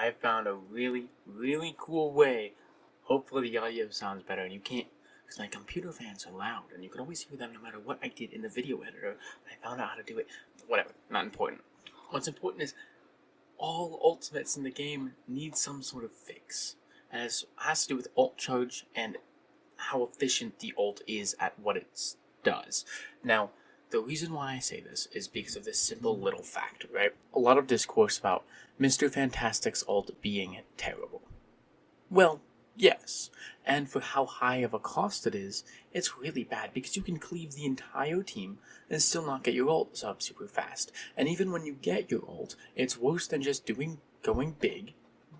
I found a really, really cool way. Hopefully the audio sounds better and you can't, because my computer fans are loud and you can always hear them no matter what I did in the video editor. I found out how to do it. Whatever, not important. What's important is all ultimates in the game need some sort of fix. And it has to do with ult charge and how efficient the ult is at what it does. Now, the reason why I say this is because of this simple little fact, right? A lot of discourse about Mr. Fantastic's ult being terrible. Well, yes, and for how high of a cost it is, it's really bad because you can cleave the entire team and still not get your ult up super fast. And even when you get your ult, it's worse than just going big,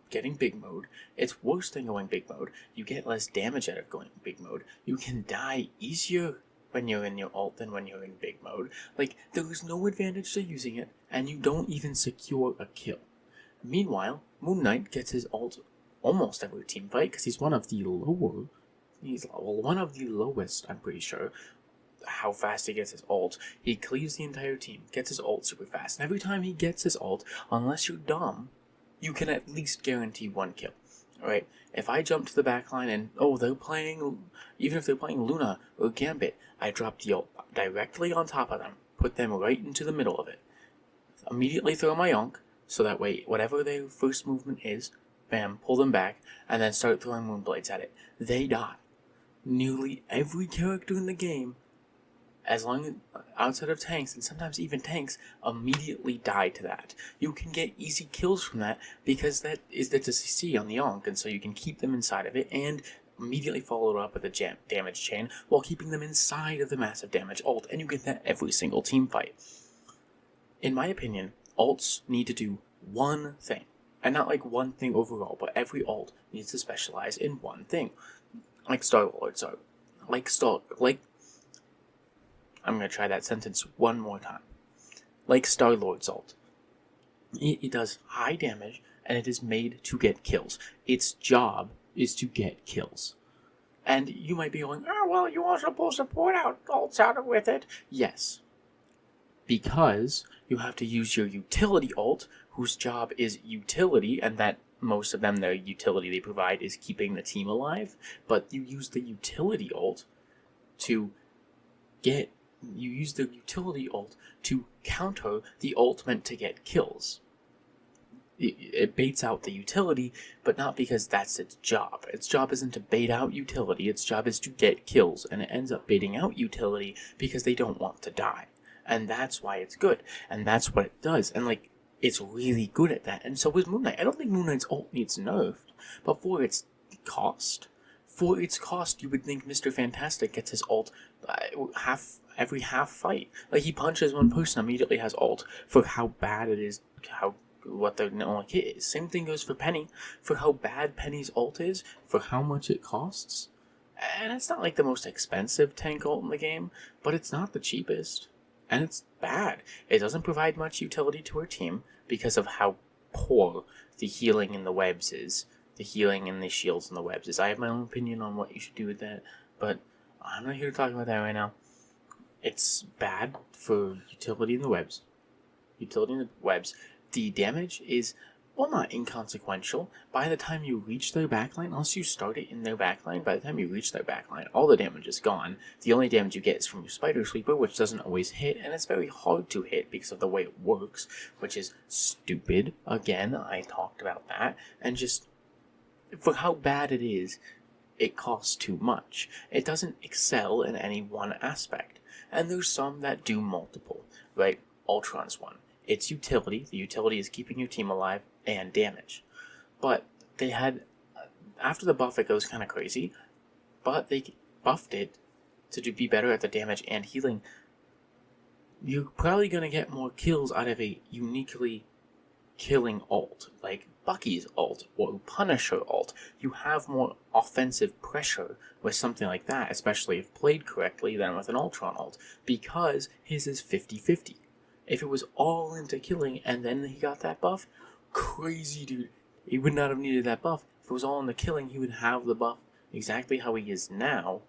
getting big mode. It's worse than going big mode. You get less damage out of going big mode. You can die easier when you're in your ult than when you're in big mode. Like, there is no advantage to using it, and you don't even secure a kill. Meanwhile, Moon Knight gets his ult almost every team fight, because he's one of the lowest, I'm pretty sure, how fast he gets his ult. He cleaves the entire team, gets his ult super fast, and every time he gets his ult, unless you're dumb, you can at least guarantee one kill. Right? If I jump to the backline and, even if they're playing Luna or Gambit, I drop the ult directly on top of them, put them right into the middle of it, immediately throw my Yonk, so that way, whatever their first movement is, bam, pull them back, and then start throwing Moonblades at it. They die. Nearly every character in the game, outside of tanks, and sometimes even tanks, immediately die to that. You can get easy kills from that, because that's a CC on the Yonk, and so you can keep them inside of it, and immediately follow it up with a damage chain, while keeping them inside of the massive damage ult, and you get that every single team fight. In my opinion, ults need to do one thing. And not like one thing overall, but every ult needs to specialize in one thing. Like Star-Lord's ult. I'm going to try that sentence one more time. Like Star-Lord's ult. It does high damage, and it is made to get kills. Its job is to get kills. And you might be going, oh, well, you are supposed to point out ults out with it. Yes. Because you have to use your utility ult, whose job is utility, and that most of them, their utility they provide is keeping the team alive, but you use the utility ult to counter the ult meant to get kills. It baits out the utility, but not because that's its job. Its job isn't to bait out utility, its job is to get kills, and it ends up baiting out utility because they don't want to die. And that's why it's good, and that's what it does, and it's really good at that, and so is Moon Knight. I don't think Moon Knight's ult needs nerfed, but for its cost, you would think Mr. Fantastic gets his ult every half fight. Like, he punches one person, immediately has ult, for how bad it is, what the hit is. Same thing goes for Penny, for how bad Penny's ult is, for how much it costs. And it's not like the most expensive tank ult in the game, but it's not the cheapest. And it's bad. It doesn't provide much utility to her team because of how poor the healing in the webs is. The healing in the shields and the webs is. I have my own opinion on what you should do with that, but I'm not here to talk about that right now. It's bad for utility in the webs. The damage is, well, not inconsequential. By the time you reach their backline, unless you start it in their backline, by the time you reach their backline, all the damage is gone. The only damage you get is from your Spider Sweeper, which doesn't always hit, and it's very hard to hit because of the way it works, which is stupid. Again, I talked about that, and just, for how bad it is, it costs too much. It doesn't excel in any one aspect, and there's some that do multiple, right? Ultron's one. Its utility, the utility is keeping your team alive, and damage. But they had, after the buff it goes kind of crazy, but they buffed it to be better at the damage and healing. You're probably going to get more kills out of a uniquely killing ult, like Bucky's ult or Punisher ult. You have more offensive pressure with something like that, especially if played correctly, than with an Ultron ult, because his is 50-50. If it was all into killing and then he got that buff, crazy, dude. He would not have needed that buff. If it was all into killing, he would have the buff exactly how he is now,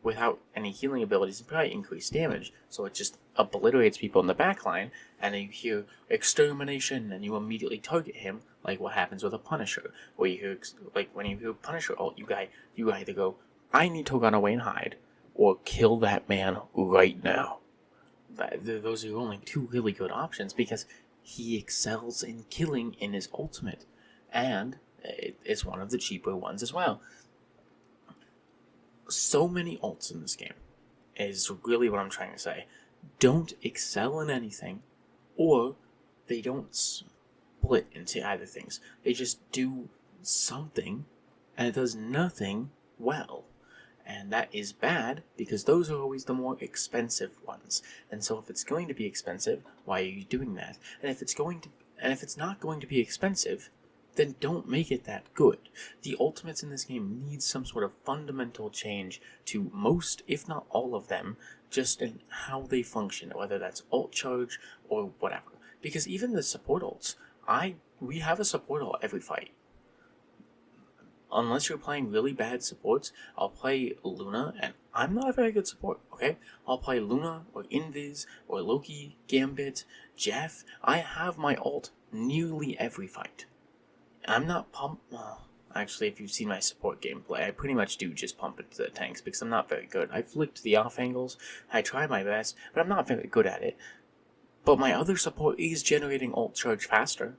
without any healing abilities and probably increased damage. So it just obliterates people in the backline, and then you hear extermination, and you immediately target him, like what happens with a Punisher. Or you hear, like when you hear Punisher ult, you either go, I need to run away and hide, or kill that man right now. Those are only two really good options because he excels in killing in his ultimate, and it's one of the cheaper ones as well. So many ults in this game is really what I'm trying to say. Don't excel in anything, or they don't split into either things. They just do something, and it does nothing well. And that is bad, because those are always the more expensive ones. And so if it's going to be expensive, why are you doing that? And if it's not going to be expensive, then don't make it that good. The ultimates in this game need some sort of fundamental change to most, if not all of them, just in how they function, whether that's ult charge or whatever. Because even the support ults, we have a support ult every fight. Unless you're playing really bad supports, I'll play Luna, and I'm not a very good support, okay? I'll play Luna, or Invis, or Loki, Gambit, Jeff. I have my ult nearly every fight. I'm not pumped. Well, actually, if you've seen my support gameplay, I pretty much do just pump into the tanks because I'm not very good. I flicked the off angles, I try my best, but I'm not very good at it. But my other support is generating ult charge faster.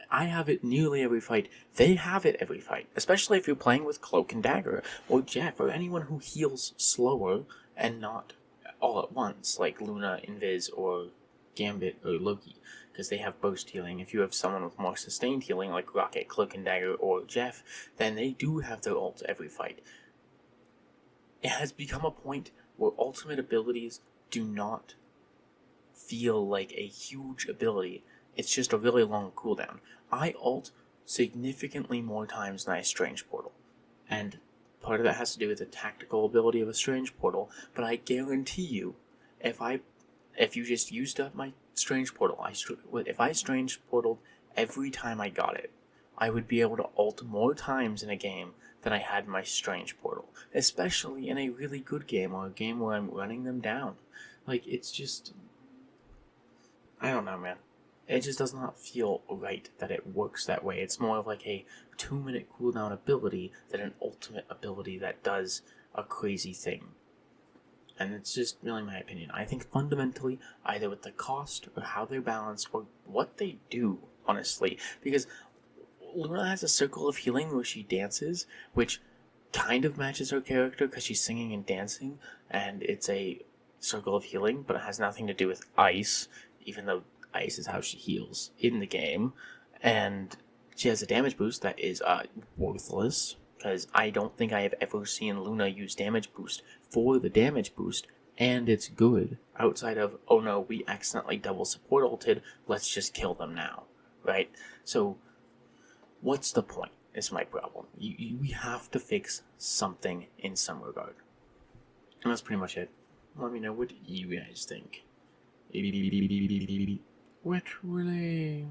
I have it nearly every fight. They have it every fight, especially if you're playing with Cloak and Dagger, or Jeff, or anyone who heals slower and not all at once, like Luna, Invis, or Gambit, or Loki, because they have burst healing. If you have someone with more sustained healing, like Rocket, Cloak and Dagger, or Jeff, then they do have their ult every fight. It has become a point where ultimate abilities do not feel like a huge ability. It's just a really long cooldown. I ult significantly more times than I Strange Portal. And part of that has to do with the tactical ability of a Strange Portal, but I guarantee you, if you just used up my Strange Portal, if I Strange Portaled every time I got it, I would be able to ult more times in a game than I had my Strange Portal. Especially in a really good game, or a game where I'm running them down. Like, it's just... I don't know, man. It just does not feel right that it works that way. It's more of like a 2-minute cooldown ability than an ultimate ability that does a crazy thing. And it's just really my opinion. I think fundamentally, either with the cost, or how they're balanced, or what they do, honestly. Because Luna has a circle of healing where she dances, which kind of matches her character because she's singing and dancing, and it's a circle of healing, but it has nothing to do with ice, even though ice is how she heals in the game. And she has a damage boost that is worthless, because I don't think I have ever seen Luna use damage boost for the damage boost, and it's good, outside of, oh no, we accidentally double support ulted, let's just kill them now, right? So, what's the point, is my problem. We have to fix something in some regard. And that's pretty much it. Let me know what you guys think. Wet relay.